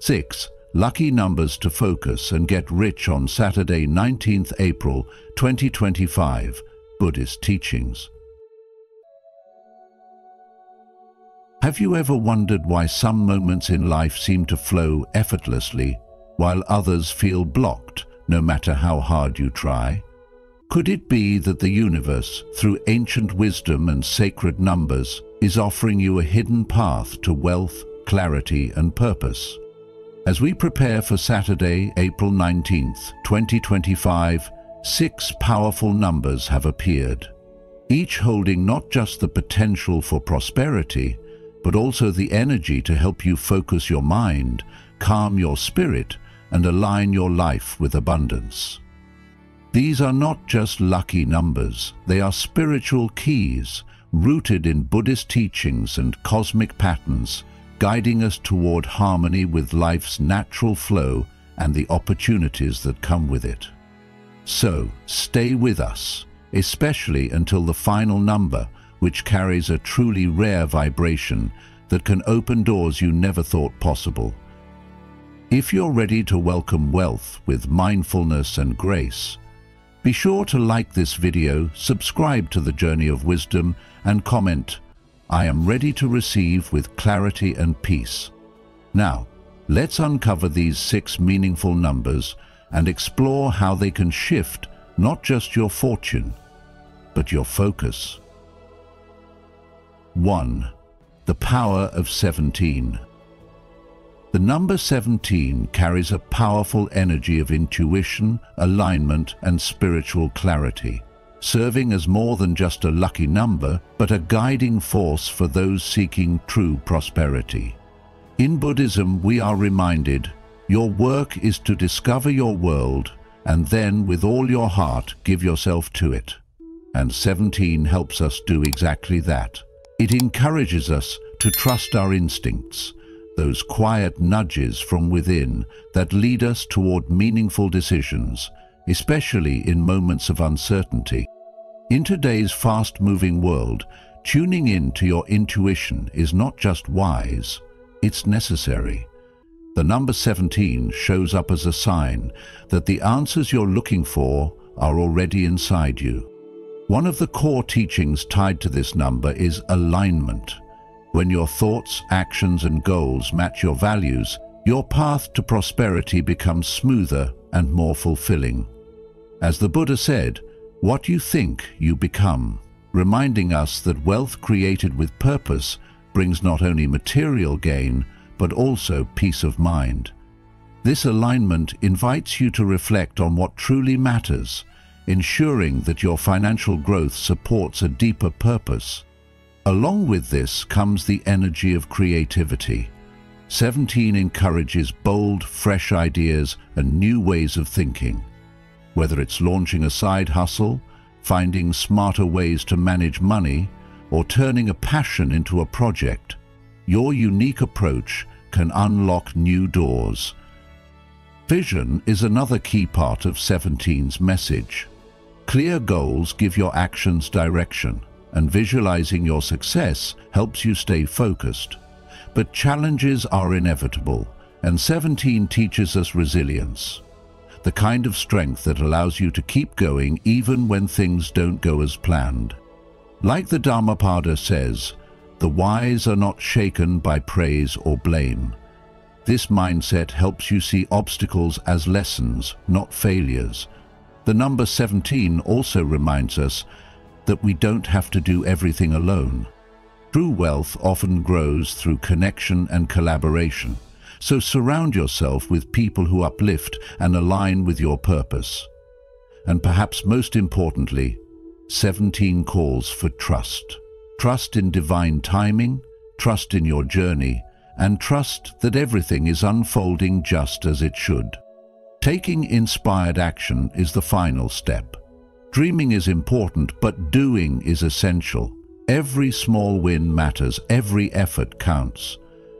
6. Lucky numbers to focus and get rich on Saturday, 19th April 2025. Buddhist teachings. Have you ever wondered why some moments in life seem to flow effortlessly, while others feel blocked, no matter how hard you try? Could it be that the universe, through ancient wisdom and sacred numbers, is offering you a hidden path to wealth, clarity, and purpose? As we prepare for Saturday, April 19th, 2025, 6 powerful numbers have appeared, each holding not just the potential for prosperity, but also the energy to help you focus your mind, calm your spirit, and align your life with abundance. These are not just lucky numbers, they are spiritual keys, rooted in Buddhist teachings and cosmic patterns, guiding us toward harmony with life's natural flow and the opportunities that come with it. So, stay with us, especially until the final number, which carries a truly rare vibration that can open doors you never thought possible. If you're ready to welcome wealth with mindfulness and grace, be sure to like this video, subscribe to the Journey of Wisdom, and comment, "I am ready to receive with clarity and peace." Now, let's uncover these 6 meaningful numbers and explore how they can shift not just your fortune, but your focus. 1. The power of 17. The number 17 carries a powerful energy of intuition, alignment, and spiritual clarity, serving as more than just a lucky number, but a guiding force for those seeking true prosperity. In Buddhism, we are reminded, your work is to discover your world, and then, with all your heart, give yourself to it. And 17 helps us do exactly that. It encourages us to trust our instincts, those quiet nudges from within that lead us toward meaningful decisions, especially in moments of uncertainty. In today's fast-moving world, tuning in to your intuition is not just wise, it's necessary. The number 17 shows up as a sign that the answers you're looking for are already inside you. One of the core teachings tied to this number is alignment. When your thoughts, actions, and goals match your values, your path to prosperity becomes smoother and more fulfilling. As the Buddha said, "What you think, you become," reminding us that wealth created with purpose brings not only material gain, but also peace of mind. This alignment invites you to reflect on what truly matters, ensuring that your financial growth supports a deeper purpose. Along with this comes the energy of creativity. 17 encourages bold, fresh ideas and new ways of thinking. Whether it's launching a side hustle, finding smarter ways to manage money, or turning a passion into a project, your unique approach can unlock new doors. Vision is another key part of 17's message. Clear goals give your actions direction, and visualizing your success helps you stay focused. But challenges are inevitable, and 17 teaches us resilience, the kind of strength that allows you to keep going even when things don't go as planned. Like the Dhammapada says, the wise are not shaken by praise or blame. This mindset helps you see obstacles as lessons, not failures. The number 17 also reminds us that we don't have to do everything alone. True wealth often grows through connection and collaboration, so surround yourself with people who uplift and align with your purpose. And perhaps most importantly, 17 calls for trust. Trust in divine timing, trust in your journey, and trust that everything is unfolding just as it should. Taking inspired action is the final step. Dreaming is important, but doing is essential. Every small win matters, every effort counts.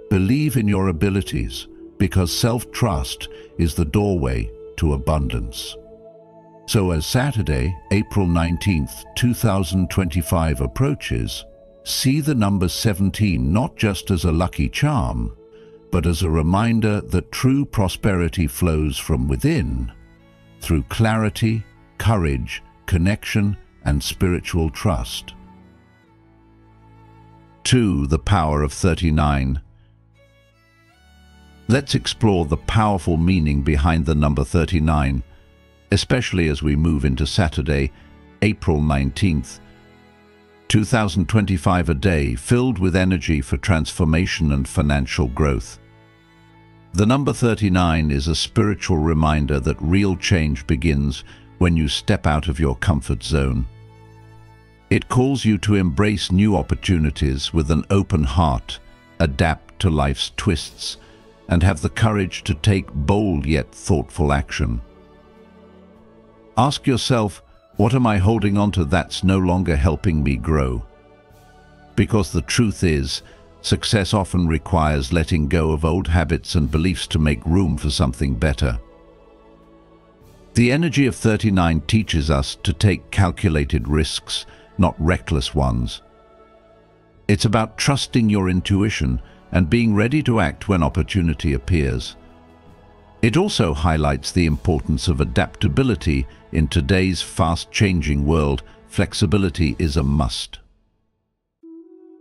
Believe in your abilities, because self-trust is the doorway to abundance. So as Saturday, April 19th, 2025 approaches, see the number 17 not just as a lucky charm, but as a reminder that true prosperity flows from within, through clarity, courage, connection, and spiritual trust. 2. The power of 39. Let's explore the powerful meaning behind the number 39, especially as we move into Saturday, April 19th, 2025, a day filled with energy for transformation and financial growth. The number 39 is a spiritual reminder that real change begins when you step out of your comfort zone. It calls you to embrace new opportunities with an open heart, adapt to life's twists, and have the courage to take bold yet thoughtful action. Ask yourself, what am I holding on to that's no longer helping me grow? Because the truth is, success often requires letting go of old habits and beliefs to make room for something better. The energy of 39 teaches us to take calculated risks, not reckless ones. It's about trusting your intuition and being ready to act when opportunity appears. It also highlights the importance of adaptability in today's fast-changing world. Flexibility is a must.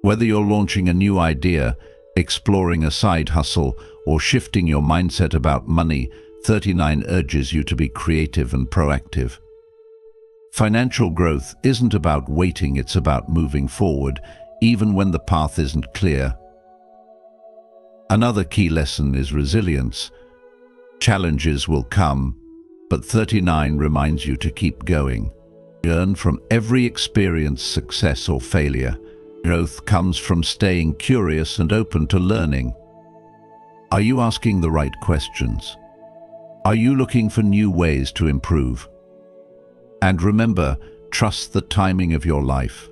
Whether you're launching a new idea, exploring a side hustle, or shifting your mindset about money, 39 urges you to be creative and proactive. Financial growth isn't about waiting, it's about moving forward, even when the path isn't clear. Another key lesson is resilience. Challenges will come, but 39 reminds you to keep going. Learn from every experience, success or failure. Growth comes from staying curious and open to learning. Are you asking the right questions? Are you looking for new ways to improve? And remember, trust the timing of your life.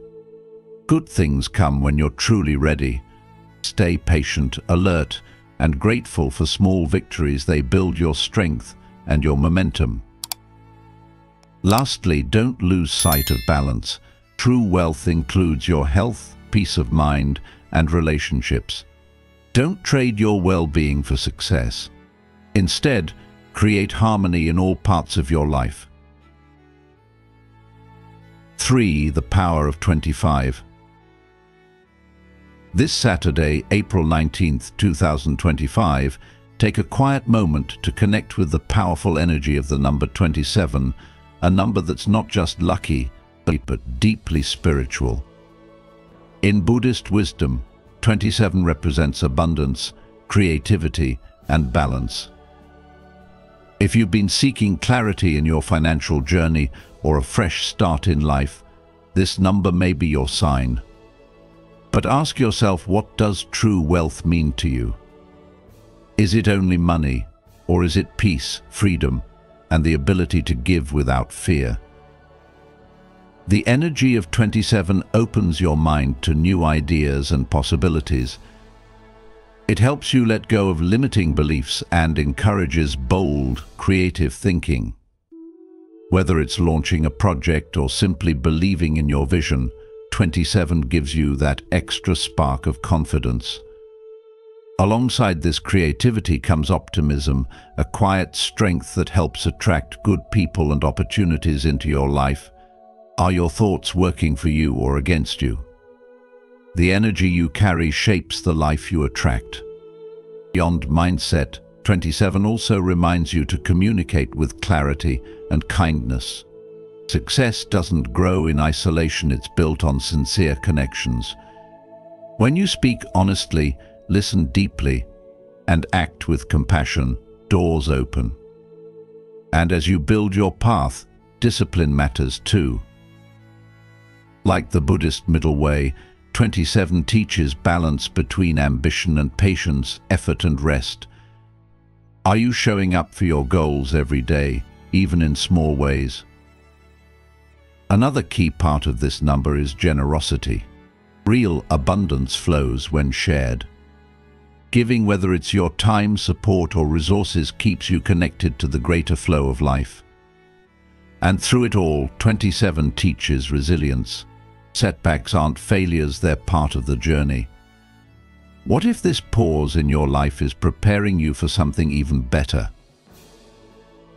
Good things come when you're truly ready. Stay patient, alert, and grateful for small victories. They build your strength and your momentum. Lastly, don't lose sight of balance. True wealth includes your health, peace of mind, and relationships. Don't trade your well-being for success. Instead, create harmony in all parts of your life. 3. The power of 25. This Saturday, April 19th, 2025, take a quiet moment to connect with the powerful energy of the number 27, a number that's not just lucky, but deeply spiritual. In Buddhist wisdom, 27 represents abundance, creativity, and balance. If you've been seeking clarity in your financial journey or a fresh start in life, this number may be your sign. But ask yourself, what does true wealth mean to you? Is it only money, or is it peace, freedom, and the ability to give without fear? The energy of 27 opens your mind to new ideas and possibilities. It helps you let go of limiting beliefs and encourages bold, creative thinking. Whether it's launching a project or simply believing in your vision, 27 gives you that extra spark of confidence. Alongside this creativity comes optimism, a quiet strength that helps attract good people and opportunities into your life. Are your thoughts working for you or against you? The energy you carry shapes the life you attract. Beyond mindset, 27 also reminds you to communicate with clarity and kindness. Success doesn't grow in isolation, it's built on sincere connections. When you speak honestly, listen deeply, and act with compassion, doors open. And as you build your path, discipline matters too. Like the Buddhist middle way, 27 teaches balance between ambition and patience, effort and rest. Are you showing up for your goals every day, even in small ways? Another key part of this number is generosity. Real abundance flows when shared. Giving, whether it's your time, support, or resources, keeps you connected to the greater flow of life. And through it all, 27 teaches resilience. Setbacks aren't failures, they're part of the journey. What if this pause in your life is preparing you for something even better?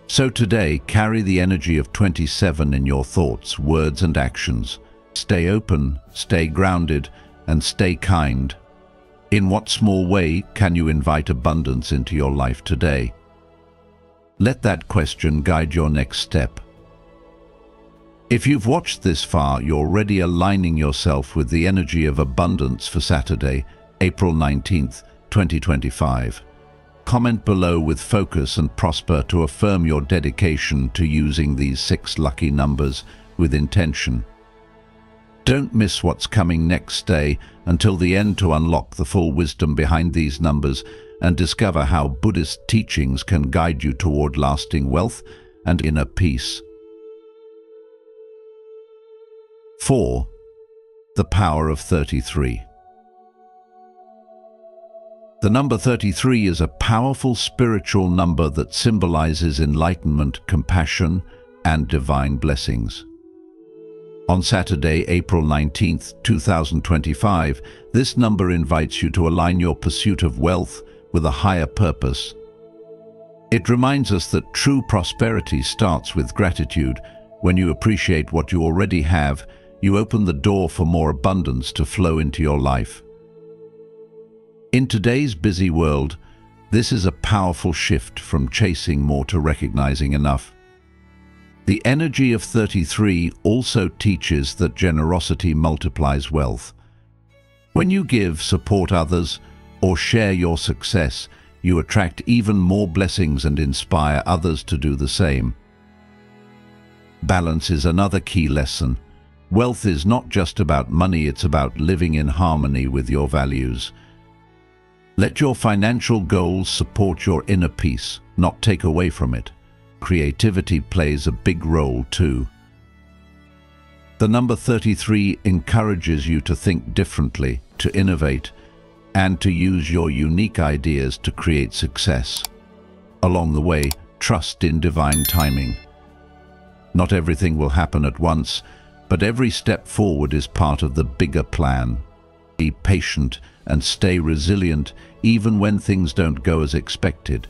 So today, carry the energy of 27 in your thoughts, words and actions. Stay open, stay grounded, and stay kind. In what small way can you invite abundance into your life today? Let that question guide your next step. If you've watched this far, you're already aligning yourself with the energy of abundance for Saturday, April 19th, 2025. Comment below with focus and prosper to affirm your dedication to using these 6 lucky numbers with intention. Don't miss what's coming next day until the end to unlock the full wisdom behind these numbers and discover how Buddhist teachings can guide you toward lasting wealth and inner peace. 4. The power of 33. The number 33 is a powerful spiritual number that symbolizes enlightenment, compassion, and divine blessings. On Saturday, April 19th, 2025, this number invites you to align your pursuit of wealth with a higher purpose. It reminds us that true prosperity starts with gratitude. When you appreciate what you already have, you open the door for more abundance to flow into your life. In today's busy world, this is a powerful shift from chasing more to recognizing enough. The energy of 33 also teaches that generosity multiplies wealth. When you give, support others, or share your success, you attract even more blessings and inspire others to do the same. Balance is another key lesson. Wealth is not just about money, it's about living in harmony with your values. Let your financial goals support your inner peace, not take away from it. Creativity plays a big role too. The number 33 encourages you to think differently, to innovate, and to use your unique ideas to create success. Along the way, trust in divine timing. Not everything will happen at once, but every step forward is part of the bigger plan. Be patient and stay resilient even when things don't go as expected.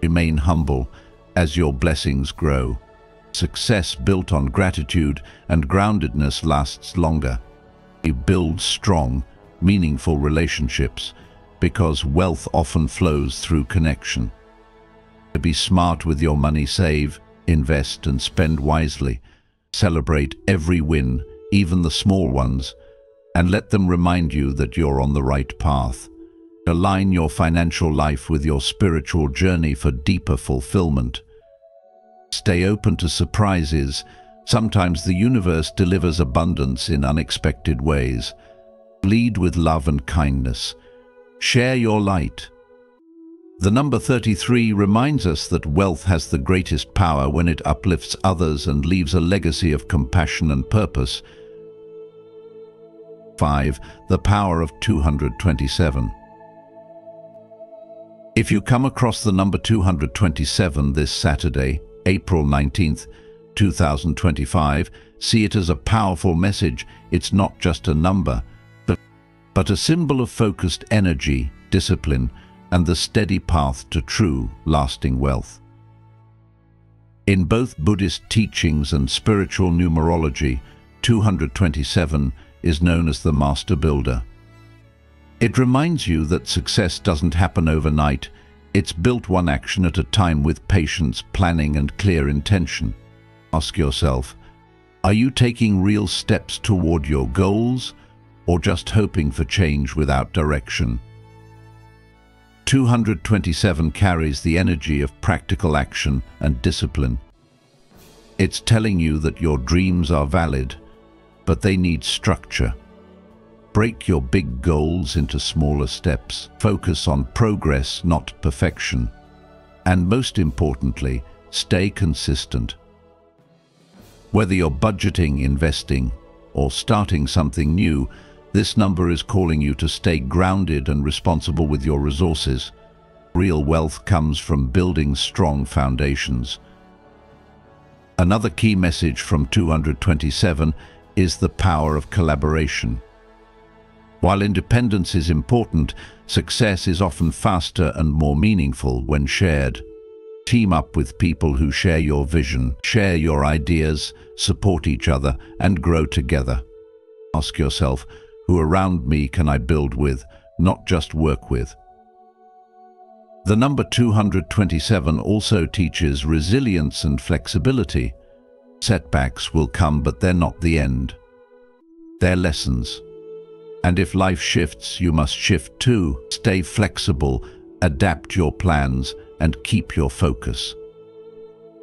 Remain humble as your blessings grow. Success built on gratitude and groundedness lasts longer. You build strong, meaningful relationships because wealth often flows through connection. Be smart with your money, save, invest and spend wisely. Celebrate every win, even the small ones, and let them remind you that you're on the right path. Align your financial life with your spiritual journey for deeper fulfillment. Stay open to surprises. Sometimes the universe delivers abundance in unexpected ways. Lead with love and kindness. Share your light. The number 33 reminds us that wealth has the greatest power when it uplifts others and leaves a legacy of compassion and purpose. 5. The power of 227. If you come across the number 227 this Saturday, April 19th, 2025, see it as a powerful message. It's not just a number, but a symbol of focused energy, discipline, and the steady path to true, lasting wealth. In both Buddhist teachings and spiritual numerology, 227 is known as the Master Builder. It reminds you that success doesn't happen overnight. It's built one action at a time with patience, planning, and clear intention. Ask yourself, are you taking real steps toward your goals, or just hoping for change without direction? 227 carries the energy of practical action and discipline. It's telling you that your dreams are valid, but they need structure. Break your big goals into smaller steps. Focus on progress, not perfection. And most importantly, stay consistent. Whether you're budgeting, investing, or starting something new, this number is calling you to stay grounded and responsible with your resources. Real wealth comes from building strong foundations. Another key message from 227 is the power of collaboration. While independence is important, success is often faster and more meaningful when shared. Team up with people who share your vision, share your ideas, support each other, and grow together. Ask yourself, who around me can I build with, not just work with? The number 227 also teaches resilience and flexibility. Setbacks will come, but they're not the end. They're lessons. And if life shifts, you must shift too. Stay flexible, adapt your plans, and keep your focus.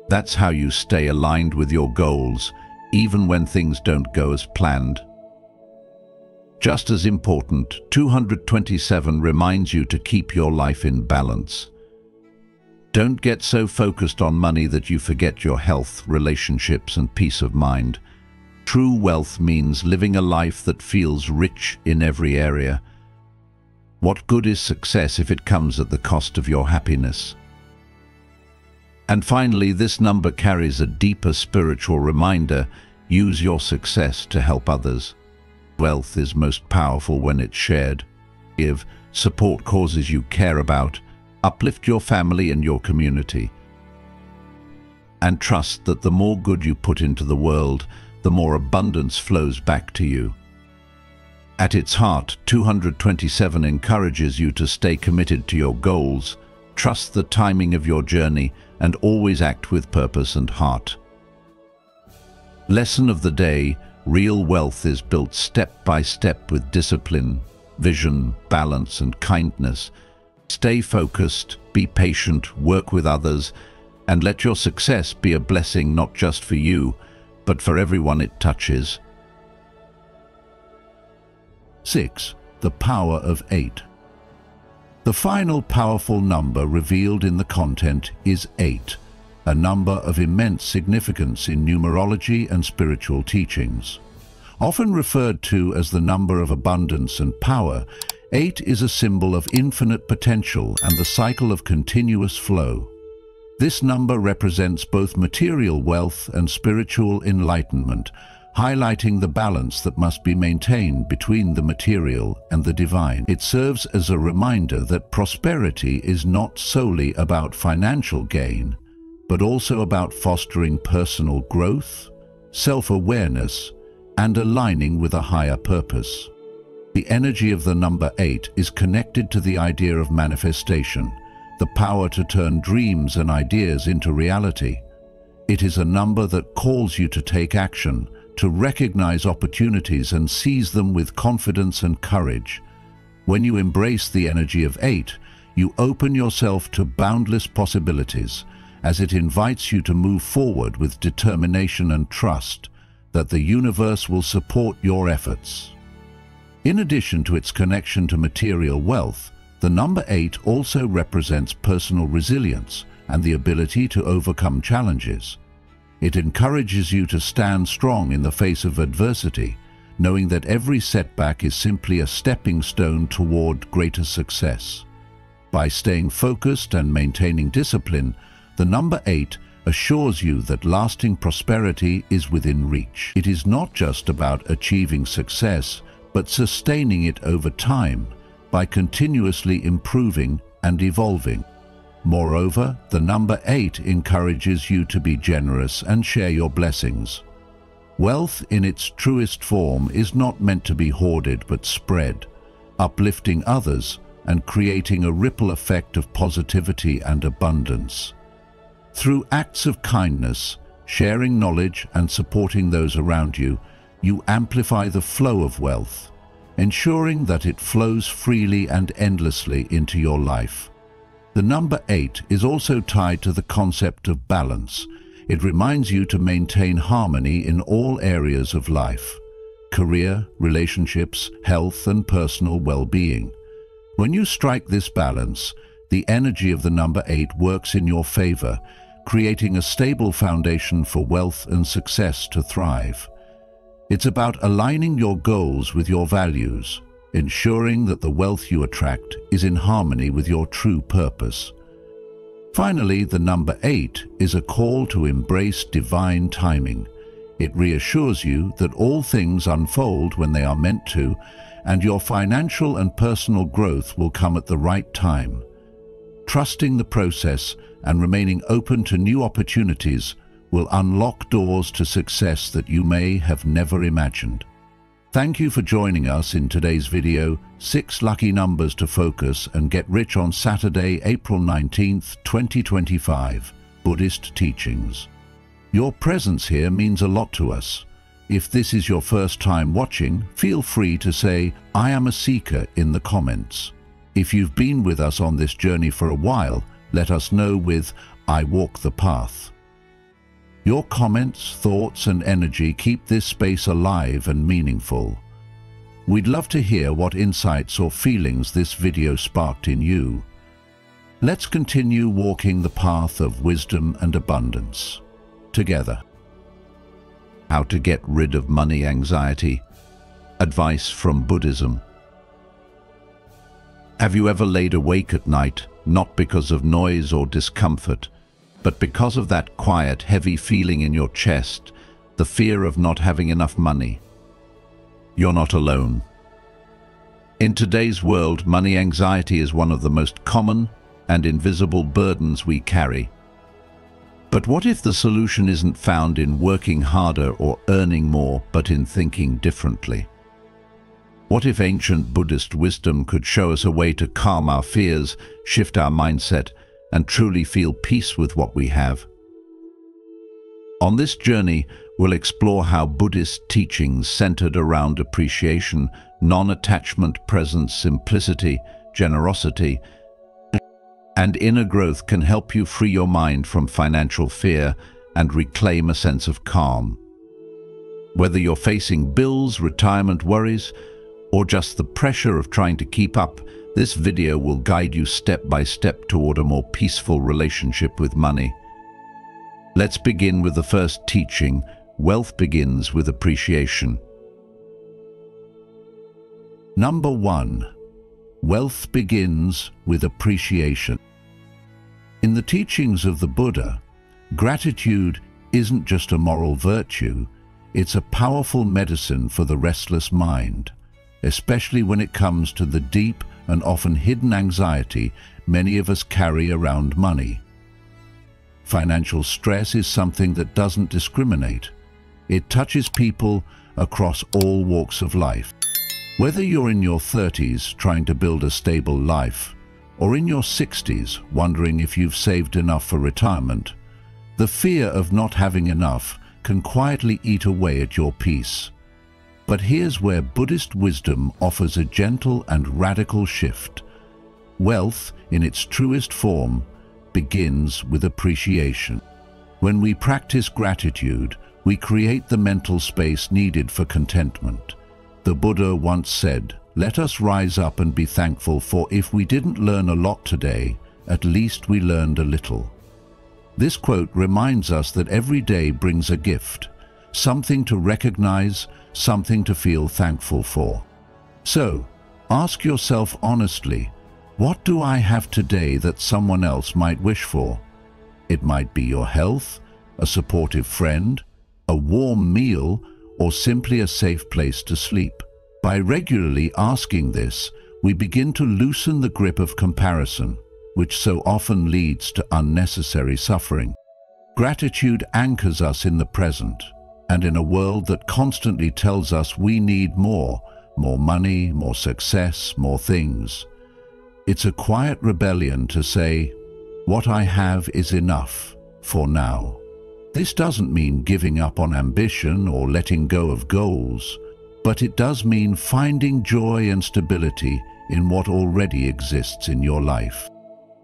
That's how you stay aligned with your goals, even when things don't go as planned. Just as important, 227 reminds you to keep your life in balance. Don't get so focused on money that you forget your health, relationships, and peace of mind. True wealth means living a life that feels rich in every area. What good is success if it comes at the cost of your happiness? And finally, this number carries a deeper spiritual reminder: use your success to help others. Wealth is most powerful when it's shared. Give, support causes you care about, uplift your family and your community. And trust that the more good you put into the world, the more abundance flows back to you. At its heart, 227 encourages you to stay committed to your goals, trust the timing of your journey, and always act with purpose and heart. Lesson of the day: real wealth is built step by step with discipline, vision, balance, and kindness. Stay focused, be patient, work with others, and let your success be a blessing not just for you, but for everyone it touches. 6. The power of 8. The final powerful number revealed in the content is 8, a number of immense significance in numerology and spiritual teachings. Often referred to as the number of abundance and power, 8 is a symbol of infinite potential and the cycle of continuous flow. This number represents both material wealth and spiritual enlightenment, highlighting the balance that must be maintained between the material and the divine. It serves as a reminder that prosperity is not solely about financial gain, but also about fostering personal growth, self-awareness, and aligning with a higher purpose. The energy of the number 8 is connected to the idea of manifestation, the power to turn dreams and ideas into reality. It is a number that calls you to take action, to recognize opportunities and seize them with confidence and courage. When you embrace the energy of 8, you open yourself to boundless possibilities, as it invites you to move forward with determination and trust that the universe will support your efforts. In addition to its connection to material wealth, the number 8 also represents personal resilience and the ability to overcome challenges. It encourages you to stand strong in the face of adversity, knowing that every setback is simply a stepping stone toward greater success. By staying focused and maintaining discipline, the number 8 assures you that lasting prosperity is within reach. It is not just about achieving success, but sustaining it over time by continuously improving and evolving. Moreover, the number 8 encourages you to be generous and share your blessings. Wealth in its truest form is not meant to be hoarded but spread, uplifting others and creating a ripple effect of positivity and abundance. Through acts of kindness, sharing knowledge and supporting those around you, you amplify the flow of wealth, ensuring that it flows freely and endlessly into your life. The number 8 is also tied to the concept of balance. It reminds you to maintain harmony in all areas of life: career, relationships, health, and personal well-being. When you strike this balance, the energy of the number 8 works in your favor, creating a stable foundation for wealth and success to thrive. It's about aligning your goals with your values, ensuring that the wealth you attract is in harmony with your true purpose. Finally, the number 8 is a call to embrace divine timing. It reassures you that all things unfold when they are meant to, and your financial and personal growth will come at the right time. Trusting the process and remaining open to new opportunities will unlock doors to success that you may have never imagined. Thank you for joining us in today's video, 6 Lucky Numbers to Focus and Get Rich on Saturday, April 19th, 2025, Buddhist Teachings. Your presence here means a lot to us. If this is your first time watching, feel free to say, "I am a seeker" in the comments. If you've been with us on this journey for a while, let us know with, "I walk the path." Your comments, thoughts, and energy keep this space alive and meaningful. We'd love to hear what insights or feelings this video sparked in you. Let's continue walking the path of wisdom and abundance together. How to get rid of money anxiety. Advice from Buddhism. Have you ever laid awake at night, not because of noise or discomfort, but because of that quiet, heavy feeling in your chest, the fear of not having enough money? You're not alone. In today's world, money anxiety is one of the most common and invisible burdens we carry. But what if the solution isn't found in working harder or earning more, but in thinking differently? What if ancient Buddhist wisdom could show us a way to calm our fears, shift our mindset, and truly feel peace with what we have? On this journey, we'll explore how Buddhist teachings centered around appreciation, non-attachment, presence, simplicity, generosity, and inner growth can help you free your mind from financial fear and reclaim a sense of calm. Whether you're facing bills, retirement worries, or just the pressure of trying to keep up, this video will guide you step by step toward a more peaceful relationship with money. Let's begin with the first teaching. Wealth begins with appreciation. Number 1. Wealth begins with appreciation. In the teachings of the Buddha, gratitude isn't just a moral virtue, it's a powerful medicine for the restless mind, especially when it comes to the deep and often hidden anxiety many of us carry around money. Financial stress is something that doesn't discriminate. It touches people across all walks of life. Whether you're in your 30s trying to build a stable life, or in your 60s wondering if you've saved enough for retirement, the fear of not having enough can quietly eat away at your peace. But here's where Buddhist wisdom offers a gentle and radical shift. Wealth, in its truest form, begins with appreciation. When we practice gratitude, we create the mental space needed for contentment. The Buddha once said, "Let us rise up and be thankful, for if we didn't learn a lot today, at least we learned a little." This quote reminds us that every day brings a gift, something to recognize, something to feel thankful for. So, ask yourself honestly, what do I have today that someone else might wish for? It might be your health, a supportive friend, a warm meal, or simply a safe place to sleep. By regularly asking this, we begin to loosen the grip of comparison, which so often leads to unnecessary suffering. Gratitude anchors us in the present, and in a world that constantly tells us we need more money, more success, more things. It's a quiet rebellion to say, "What I have is enough for now." This doesn't mean giving up on ambition or letting go of goals, but it does mean finding joy and stability in what already exists in your life.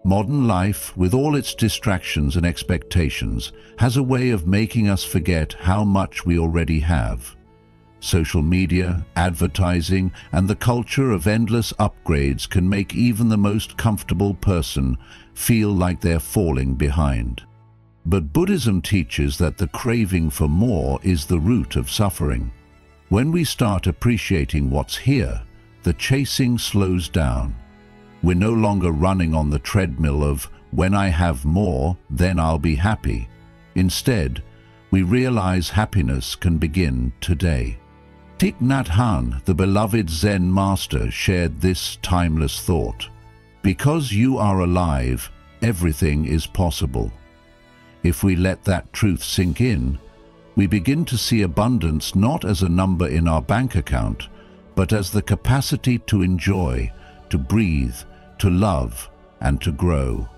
Modern life, with all its distractions and expectations, has a way of making us forget how much we already have. Social media, advertising, and the culture of endless upgrades can make even the most comfortable person feel like they're falling behind. But Buddhism teaches that the craving for more is the root of suffering. When we start appreciating what's here, the chasing slows down. We're no longer running on the treadmill of, "When I have more, then I'll be happy." Instead, we realize happiness can begin today. Thich Nhat Hanh, the beloved Zen master, shared this timeless thought: because you are alive, everything is possible. If we let that truth sink in, we begin to see abundance not as a number in our bank account, but as the capacity to enjoy, to breathe, to love, and to grow.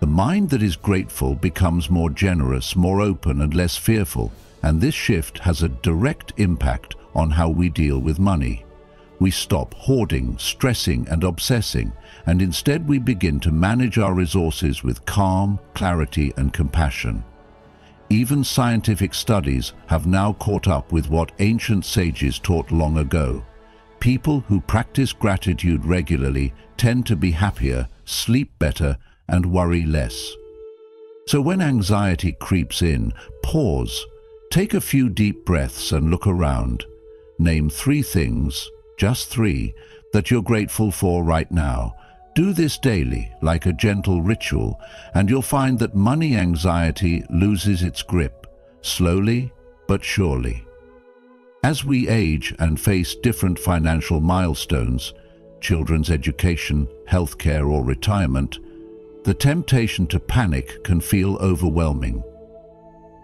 The mind that is grateful becomes more generous, more open, and less fearful, and this shift has a direct impact on how we deal with money. We stop hoarding, stressing, and obsessing, and instead we begin to manage our resources with calm, clarity, and compassion. Even scientific studies have now caught up with what ancient sages taught long ago. People who practice gratitude regularly tend to be happier, sleep better, and worry less. So when anxiety creeps in, pause, take a few deep breaths and look around. Name 3 things, just 3, that you're grateful for right now. Do this daily, like a gentle ritual, and you'll find that money anxiety loses its grip, slowly but surely. As we age and face different financial milestones, children's education, healthcare, or retirement, the temptation to panic can feel overwhelming.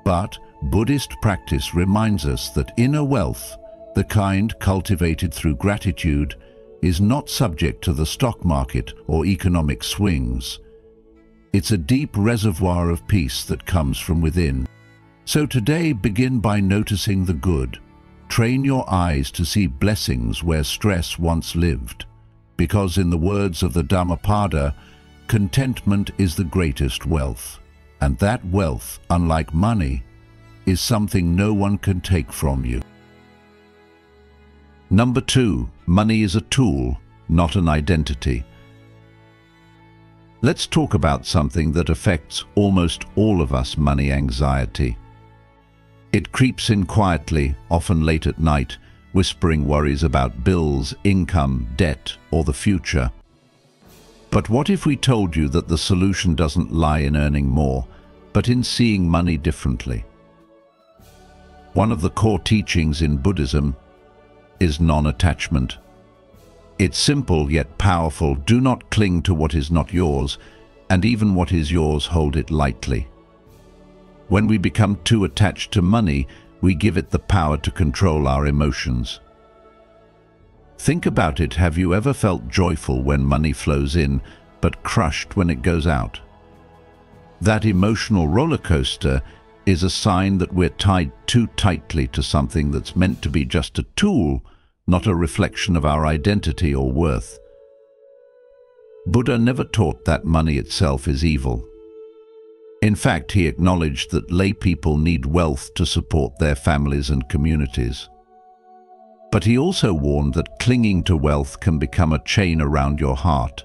But Buddhist practice reminds us that inner wealth, the kind cultivated through gratitude, is not subject to the stock market or economic swings. It's a deep reservoir of peace that comes from within. So today, begin by noticing the good. Train your eyes to see blessings where stress once lived. Because in the words of the Dhammapada, contentment is the greatest wealth. And that wealth, unlike money, is something no one can take from you. Number 2, money is a tool, not an identity. Let's talk about something that affects almost all of us: money anxiety. It creeps in quietly, often late at night, whispering worries about bills, income, debt, or the future. But what if we told you that the solution doesn't lie in earning more, but in seeing money differently? One of the core teachings in Buddhism is non-attachment. It's simple yet powerful. Do not cling to what is not yours, and even what is yours, hold it lightly. When we become too attached to money, we give it the power to control our emotions. Think about it. Have you ever felt joyful when money flows in, but crushed when it goes out? That emotional roller coaster is a sign that we're tied too tightly to something that's meant to be just a tool, not a reflection of our identity or worth. Buddha never taught that money itself is evil. In fact, he acknowledged that lay people need wealth to support their families and communities. But he also warned that clinging to wealth can become a chain around your heart.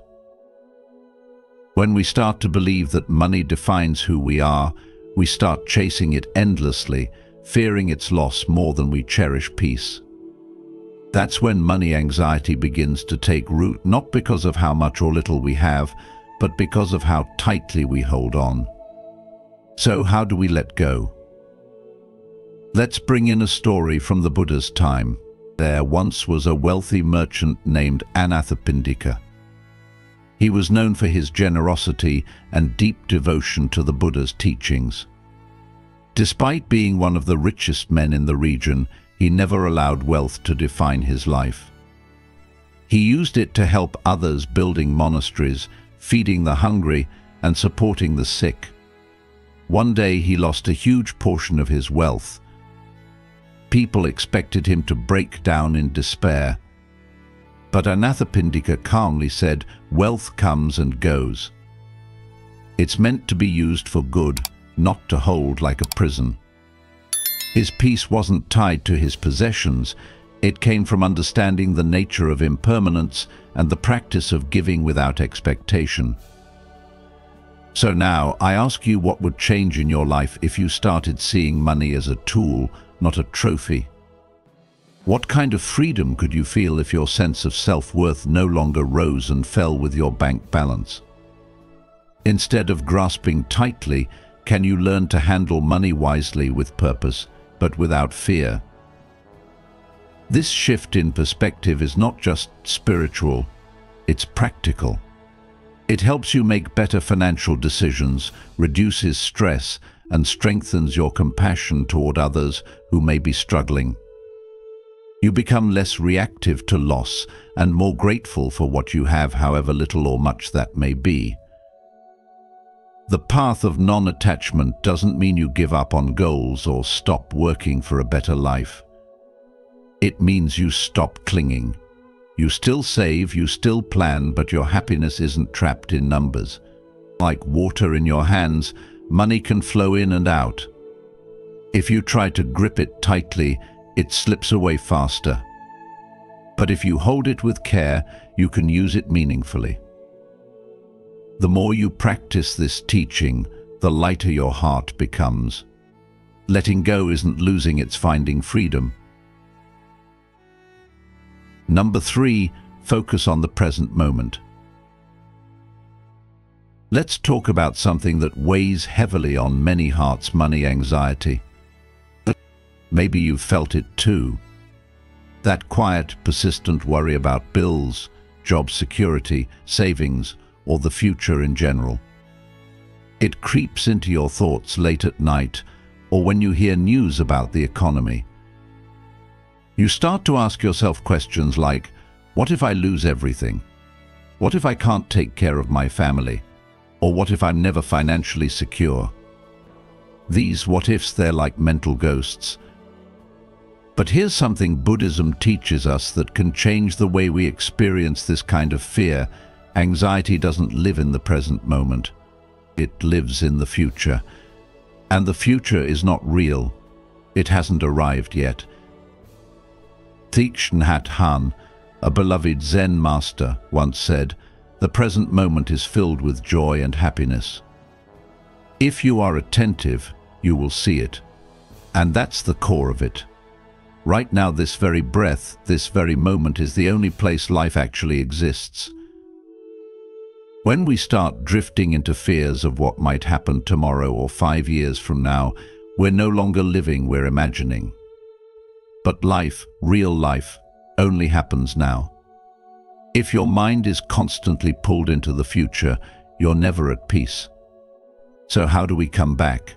When we start to believe that money defines who we are, we start chasing it endlessly, fearing its loss more than we cherish peace. That's when money anxiety begins to take root, not because of how much or little we have, but because of how tightly we hold on. So how do we let go? Let's bring in a story from the Buddha's time. There once was a wealthy merchant named Anathapindika. He was known for his generosity and deep devotion to the Buddha's teachings. Despite being one of the richest men in the region, he never allowed wealth to define his life. He used it to help others, building monasteries, feeding the hungry, and supporting the sick. One day he lost a huge portion of his wealth. People expected him to break down in despair. But Anathapindika calmly said, "Wealth comes and goes. It's meant to be used for good, not to hold like a prison." His peace wasn't tied to his possessions. It came from understanding the nature of impermanence and the practice of giving without expectation. So now, I ask you, what would change in your life if you started seeing money as a tool, not a trophy? What kind of freedom could you feel if your sense of self-worth no longer rose and fell with your bank balance? Instead of grasping tightly, can you learn to handle money wisely with purpose, but without fear? This shift in perspective is not just spiritual, it's practical. It helps you make better financial decisions, reduces stress, and strengthens your compassion toward others who may be struggling. You become less reactive to loss and more grateful for what you have, however little or much that may be. The path of non-attachment doesn't mean you give up on goals or stop working for a better life. It means you stop clinging. You still save, you still plan, but your happiness isn't trapped in numbers. Like water in your hands, money can flow in and out. If you try to grip it tightly, it slips away faster. But if you hold it with care, you can use it meaningfully. The more you practice this teaching, the lighter your heart becomes. Letting go isn't losing, it's finding freedom. Number 3, focus on the present moment. Let's talk about something that weighs heavily on many hearts: money anxiety. Maybe you've felt it too. That quiet, persistent worry about bills, job security, savings, or the future in general. It creeps into your thoughts late at night or when you hear news about the economy. You start to ask yourself questions like, what if I lose everything? What if I can't take care of my family? Or what if I'm never financially secure? These what ifs, they're like mental ghosts. But here's something Buddhism teaches us that can change the way we experience this kind of fear. Anxiety doesn't live in the present moment. It lives in the future. And the future is not real. It hasn't arrived yet. Thich Nhat Hanh, a beloved Zen master, once said, "The present moment is filled with joy and happiness. If you are attentive, you will see it." And that's the core of it. Right now, this very breath, this very moment is the only place life actually exists. When we start drifting into fears of what might happen tomorrow or 5 years from now, we're no longer living, we're imagining. But life, real life, only happens now. If your mind is constantly pulled into the future, you're never at peace. So how do we come back?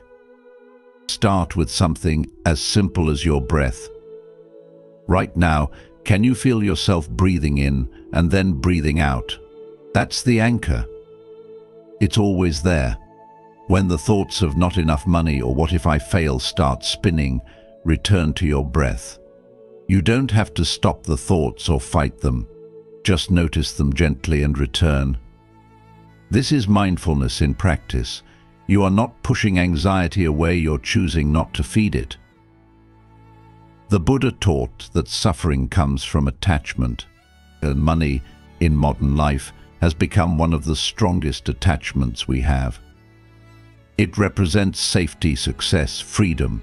Start with something as simple as your breath. Right now, can you feel yourself breathing in and then breathing out? That's the anchor. It's always there. When the thoughts of not enough money or what if I fail start spinning, return to your breath. You don't have to stop the thoughts or fight them. Just notice them gently and return. This is mindfulness in practice. You are not pushing anxiety away, you're choosing not to feed it. The Buddha taught that suffering comes from attachment, and money in modern life has become one of the strongest attachments we have. It represents safety, success, freedom.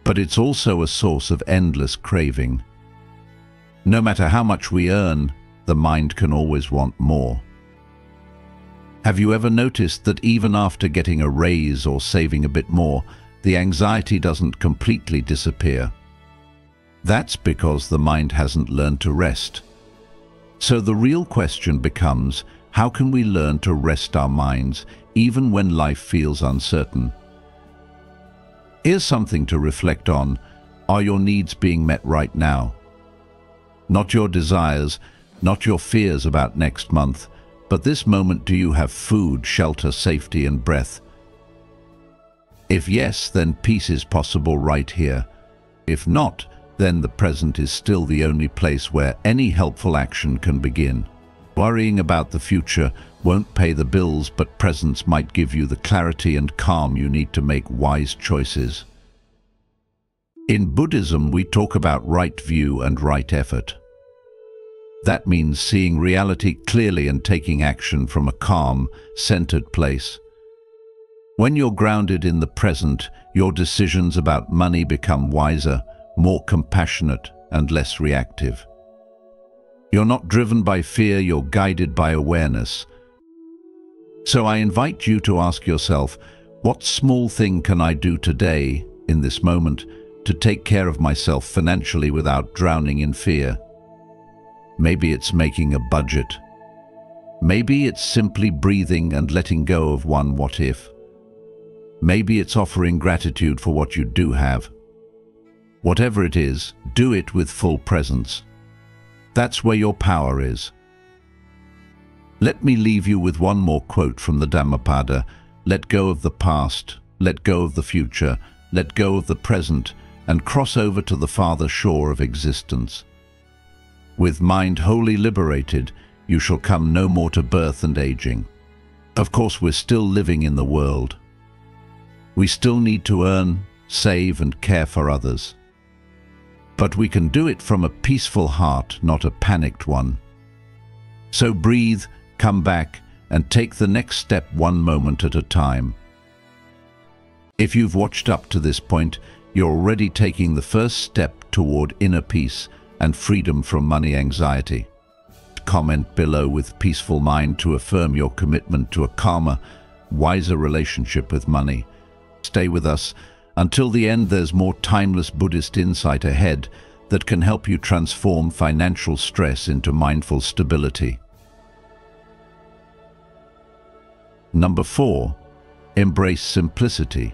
But it's also a source of endless craving. No matter how much we earn, the mind can always want more. Have you ever noticed that even after getting a raise or saving a bit more, the anxiety doesn't completely disappear? That's because the mind hasn't learned to rest. So the real question becomes, how can we learn to rest our minds even when life feels uncertain? Here's something to reflect on. Are your needs being met right now? Not your desires, not your fears about next month, but this moment. Do you have food, shelter, safety, and breath? If yes, then peace is possible right here. If not, then the present is still the only place where any helpful action can begin. Worrying about the future won't pay the bills, but presence might give you the clarity and calm you need to make wise choices. In Buddhism, we talk about right view and right effort. That means seeing reality clearly and taking action from a calm, centered place. When you're grounded in the present, your decisions about money become wiser, more compassionate, and less reactive. You're not driven by fear, you're guided by awareness. So I invite you to ask yourself, what small thing can I do today, in this moment, to take care of myself financially without drowning in fear. Maybe it's making a budget. Maybe it's simply breathing and letting go of one what if. Maybe it's offering gratitude for what you do have. Whatever it is, do it with full presence. That's where your power is. Let me leave you with one more quote from the Dhammapada. Let go of the past, let go of the future, let go of the present, and cross over to the farther shore of existence. With mind wholly liberated, you shall come no more to birth and aging. Of course, we're still living in the world. We still need to earn, save, and care for others. But we can do it from a peaceful heart, not a panicked one. So breathe, come back, and take the next step one moment at a time. If you've watched up to this point, you're already taking the first step toward inner peace and freedom from money anxiety. Comment below with peaceful mind to affirm your commitment to a calmer, wiser relationship with money. Stay with us. Until the end, there's more timeless Buddhist insight ahead that can help you transform financial stress into mindful stability. Number 4. Embrace simplicity.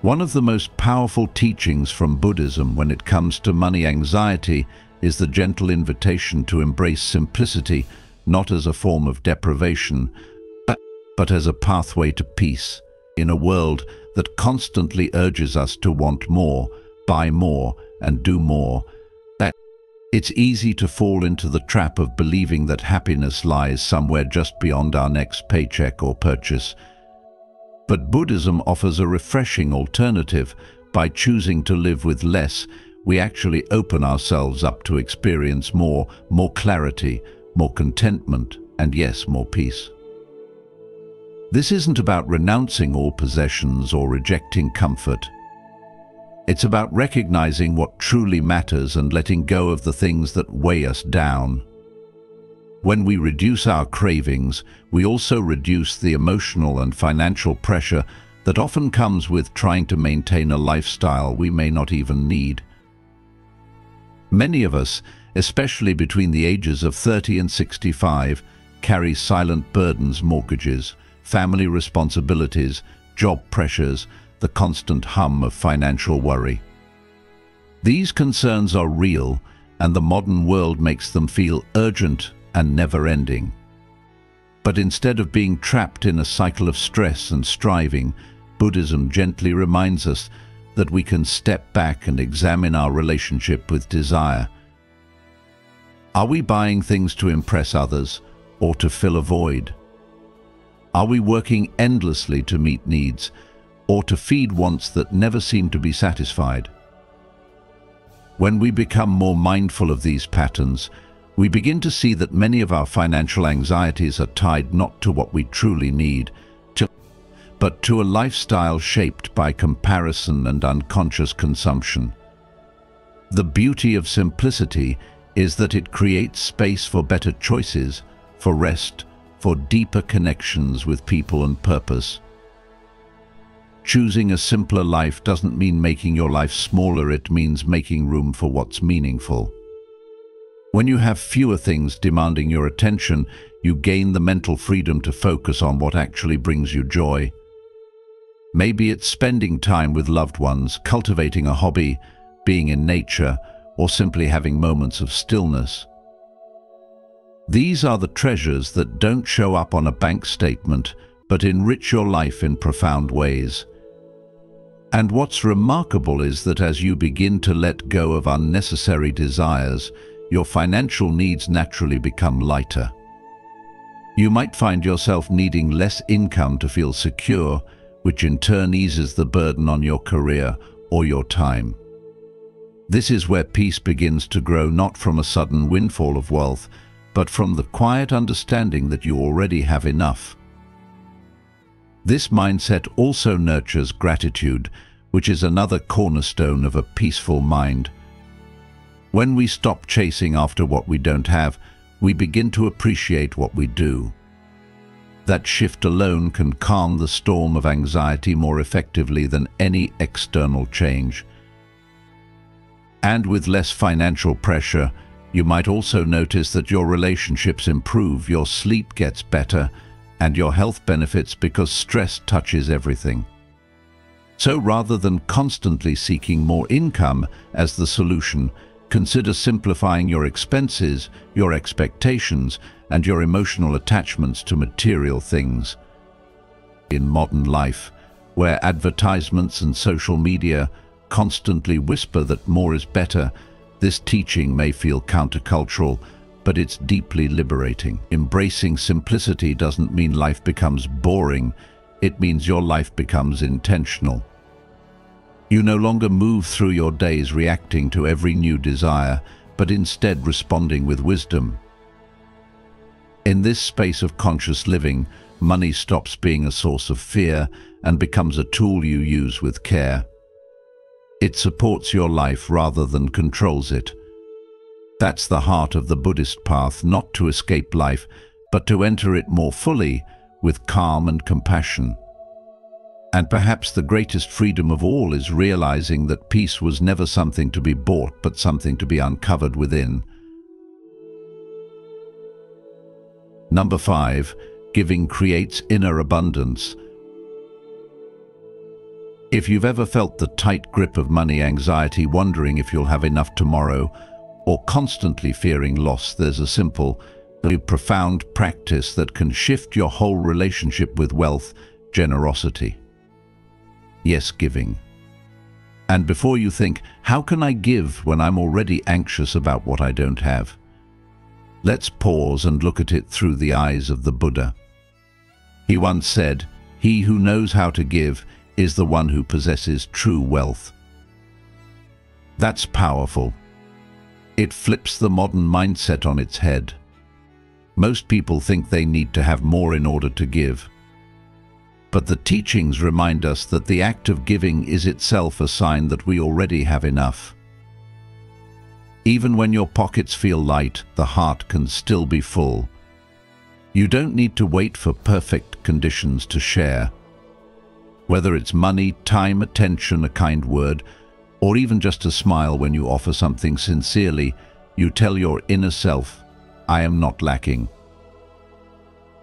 One of the most powerful teachings from Buddhism when it comes to money anxiety is the gentle invitation to embrace simplicity, not as a form of deprivation, but as a pathway to peace. In a world that constantly urges us to want more, buy more, and do more, it's easy to fall into the trap of believing that happiness lies somewhere just beyond our next paycheck or purchase. But Buddhism offers a refreshing alternative. By choosing to live with less, we actually open ourselves up to experience more clarity, more contentment, and yes, more peace. This isn't about renouncing all possessions or rejecting comfort. It's about recognizing what truly matters and letting go of the things that weigh us down. When we reduce our cravings, we also reduce the emotional and financial pressure that often comes with trying to maintain a lifestyle we may not even need. Many of us, especially between the ages of 30 and 65, carry silent burdens, mortgages, family responsibilities, job pressures, the constant hum of financial worry. These concerns are real, and the modern world makes them feel urgent and never-ending. But instead of being trapped in a cycle of stress and striving, Buddhism gently reminds us that we can step back and examine our relationship with desire. Are we buying things to impress others or to fill a void? Are we working endlessly to meet needs or to feed wants that never seem to be satisfied? When we become more mindful of these patterns, we begin to see that many of our financial anxieties are tied not to what we truly need, but to a lifestyle shaped by comparison and unconscious consumption. The beauty of simplicity is that it creates space for better choices, for rest, for deeper connections with people and purpose. Choosing a simpler life doesn't mean making your life smaller, it means making room for what's meaningful. When you have fewer things demanding your attention, you gain the mental freedom to focus on what actually brings you joy. Maybe it's spending time with loved ones, cultivating a hobby, being in nature, or simply having moments of stillness. These are the treasures that don't show up on a bank statement, but enrich your life in profound ways. And what's remarkable is that as you begin to let go of unnecessary desires, your financial needs naturally become lighter. You might find yourself needing less income to feel secure, which in turn eases the burden on your career or your time. This is where peace begins to grow, not from a sudden windfall of wealth, but from the quiet understanding that you already have enough. This mindset also nurtures gratitude, which is another cornerstone of a peaceful mind. When we stop chasing after what we don't have, we begin to appreciate what we do. That shift alone can calm the storm of anxiety more effectively than any external change. And with less financial pressure, you might also notice that your relationships improve, your sleep gets better, and your health benefits because stress touches everything. So rather than constantly seeking more income as the solution, consider simplifying your expenses, your expectations, and your emotional attachments to material things. In modern life, where advertisements and social media constantly whisper that more is better, this teaching may feel countercultural, but it's deeply liberating. Embracing simplicity doesn't mean life becomes boring, it means your life becomes intentional. You no longer move through your days reacting to every new desire, but instead responding with wisdom. In this space of conscious living, money stops being a source of fear and becomes a tool you use with care. It supports your life rather than controls it. That's the heart of the Buddhist path, not to escape life, but to enter it more fully, with calm and compassion. And perhaps the greatest freedom of all is realizing that peace was never something to be bought, but something to be uncovered within. Number 5, giving creates inner abundance. If you've ever felt the tight grip of money anxiety, wondering if you'll have enough tomorrow, or constantly fearing loss, there's a simple, profound practice that can shift your whole relationship with wealth: generosity. Yes, giving. And before you think, how can I give when I'm already anxious about what I don't have? Let's pause and look at it through the eyes of the Buddha. He once said, "He who knows how to give is the one who possesses true wealth." That's powerful. It flips the modern mindset on its head. Most people think they need to have more in order to give. But the teachings remind us that the act of giving is itself a sign that we already have enough. Even when your pockets feel light, the heart can still be full. You don't need to wait for perfect conditions to share. Whether it's money, time, attention, a kind word, or even just a smile when you offer something sincerely, you tell your inner self, "I am not lacking."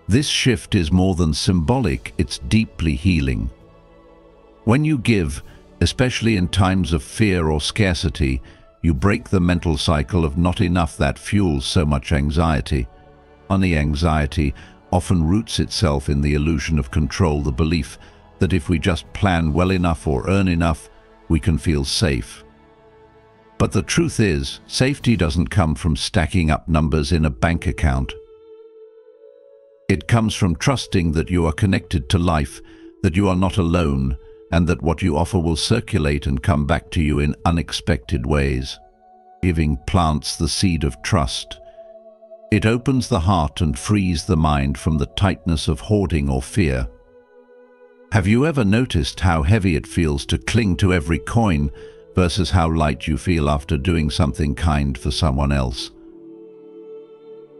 This shift is more than symbolic, it's deeply healing. When you give, especially in times of fear or scarcity, you break the mental cycle of not enough that fuels so much anxiety. Money anxiety often roots itself in the illusion of control, the belief that if we just plan well enough or earn enough, we can feel safe. But the truth is, safety doesn't come from stacking up numbers in a bank account. It comes from trusting that you are connected to life, that you are not alone, and that what you offer will circulate and come back to you in unexpected ways. Giving plants the seed of trust. It opens the heart and frees the mind from the tightness of hoarding or fear. Have you ever noticed how heavy it feels to cling to every coin versus how light you feel after doing something kind for someone else?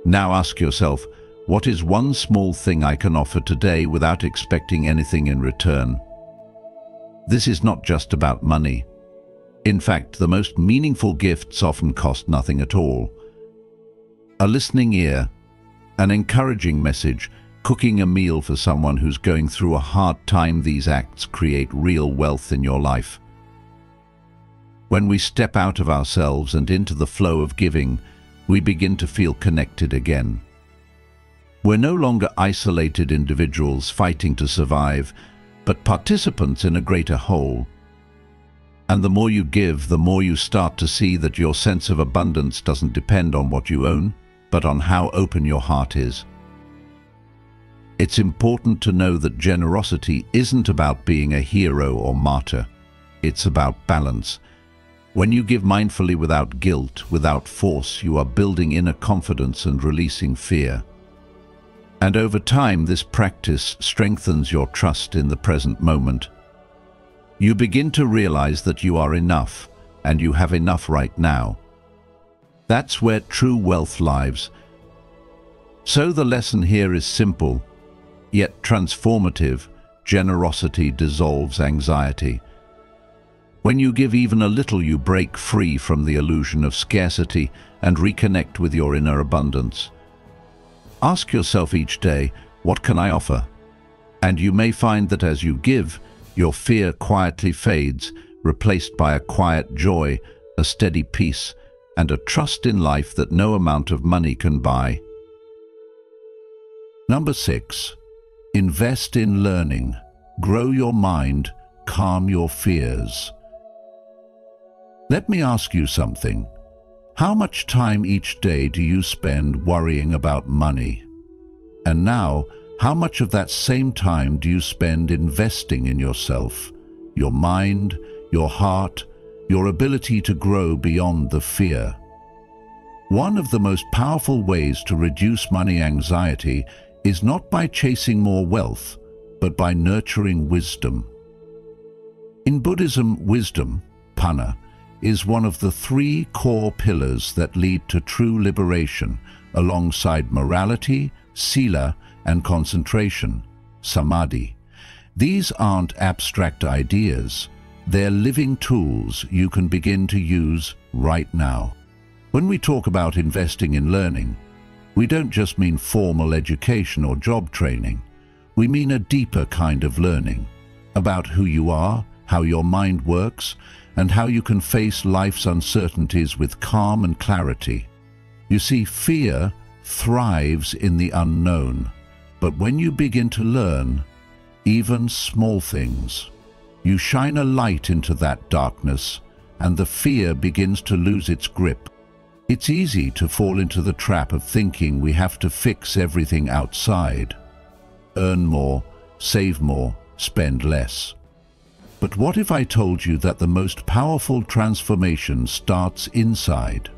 Now ask yourself, what is one small thing I can offer today without expecting anything in return? This is not just about money. In fact, the most meaningful gifts often cost nothing at all. A listening ear, an encouraging message, cooking a meal for someone who's going through a hard time, these acts create real wealth in your life. When we step out of ourselves and into the flow of giving, we begin to feel connected again. We're no longer isolated individuals fighting to survive, but participants in a greater whole. And the more you give, the more you start to see that your sense of abundance doesn't depend on what you own, but on how open your heart is. It's important to know that generosity isn't about being a hero or martyr. It's about balance. When you give mindfully without guilt, without force, you are building inner confidence and releasing fear. And over time, this practice strengthens your trust in the present moment. You begin to realize that you are enough, and you have enough right now. That's where true wealth lies. So the lesson here is simple. yet transformative, generosity dissolves anxiety. When you give even a little, you break free from the illusion of scarcity and reconnect with your inner abundance. Ask yourself each day, what can I offer? And you may find that as you give, your fear quietly fades, replaced by a quiet joy, a steady peace, and a trust in life that no amount of money can buy. Number 6. Invest in learning. Grow your mind, calm your fears. Let me ask you something. How much time each day do you spend worrying about money? And now, how much of that same time do you spend investing in yourself, your mind, your heart, your ability to grow beyond the fear? One of the most powerful ways to reduce money anxiety is not by chasing more wealth, but by nurturing wisdom. In Buddhism, wisdom, panna, is one of the 3 core pillars that lead to true liberation, alongside morality, sila, and concentration, samadhi. These aren't abstract ideas. They're living tools you can begin to use right now. When we talk about investing in learning, we don't just mean formal education or job training. We mean a deeper kind of learning about who you are, how your mind works, and how you can face life's uncertainties with calm and clarity. You see, fear thrives in the unknown, but when you begin to learn, even small things, you shine a light into that darkness, and the fear begins to lose its grip. It's easy to fall into the trap of thinking we have to fix everything outside. Earn more, save more, spend less. But what if I told you that the most powerful transformation starts inside?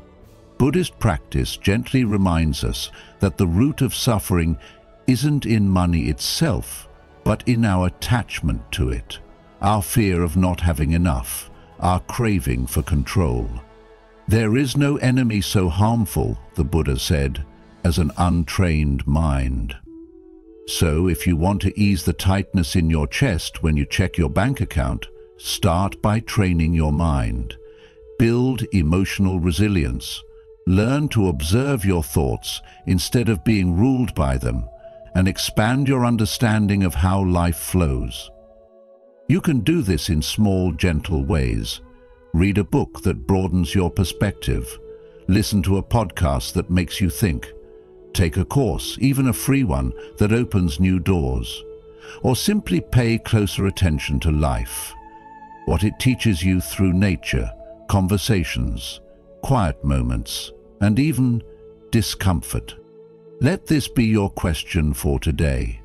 Buddhist practice gently reminds us that the root of suffering isn't in money itself, but in our attachment to it, our fear of not having enough, our craving for control. There is no enemy so harmful, the Buddha said, as an untrained mind. So if you want to ease the tightness in your chest when you check your bank account, start by training your mind. Build emotional resilience. Learn to observe your thoughts instead of being ruled by them, and expand your understanding of how life flows. You can do this in small, gentle ways. Read a book that broadens your perspective. Listen to a podcast that makes you think. Take a course, even a free one, that opens new doors. Or simply pay closer attention to life, what it teaches you through nature, conversations, quiet moments, and even discomfort. Let this be your question for today.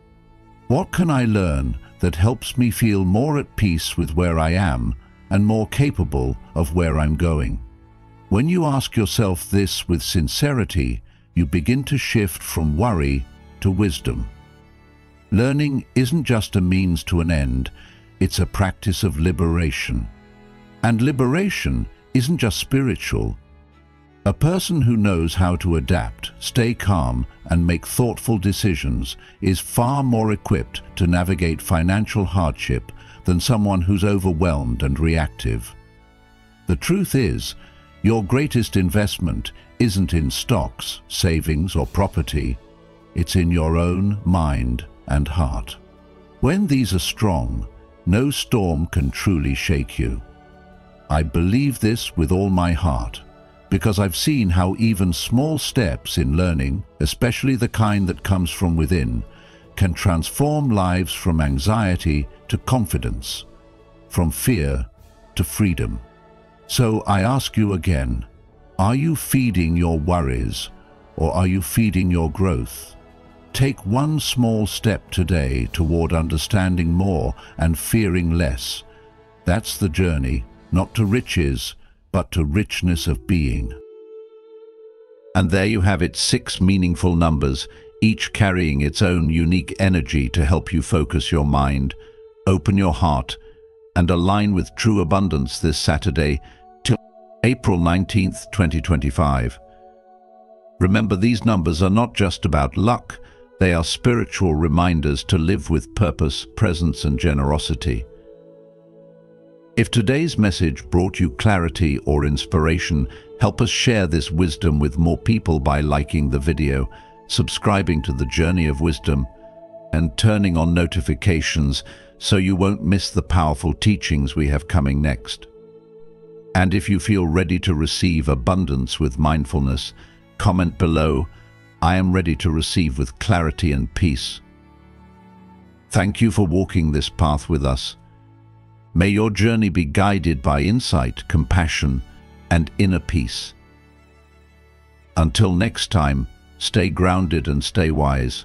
What can I learn that helps me feel more at peace with where I am and more capable of where I'm going? When you ask yourself this with sincerity, you begin to shift from worry to wisdom. Learning isn't just a means to an end, it's a practice of liberation. And liberation isn't just spiritual. A person who knows how to adapt, stay calm, and make thoughtful decisions is far more equipped to navigate financial hardship than someone who's overwhelmed and reactive. The truth is, your greatest investment isn't in stocks, savings, or property. It's in your own mind and heart. When these are strong, no storm can truly shake you. I believe this with all my heart, because I've seen how even small steps in learning, especially the kind that comes from within, can transform lives from anxiety to confidence, from fear to freedom. So I ask you again, are you feeding your worries, or are you feeding your growth? Take one small step today toward understanding more and fearing less. That's the journey, not to riches, but to richness of being. And there you have it, 6 meaningful numbers, each carrying its own unique energy to help you focus your mind, open your heart, and align with true abundance this Saturday till April 19th, 2025. Remember, these numbers are not just about luck, They are spiritual reminders to live with purpose, presence, and generosity. If today's message brought you clarity or inspiration, help us share this wisdom with more people by liking the video, subscribing to the Journey of Wisdom, and turning on notifications so you won't miss the powerful teachings we have coming next. And if you feel ready to receive abundance with mindfulness, comment below, "I am ready to receive with clarity and peace." Thank you for walking this path with us. May your journey be guided by insight, compassion, and inner peace. Until next time, stay grounded and stay wise.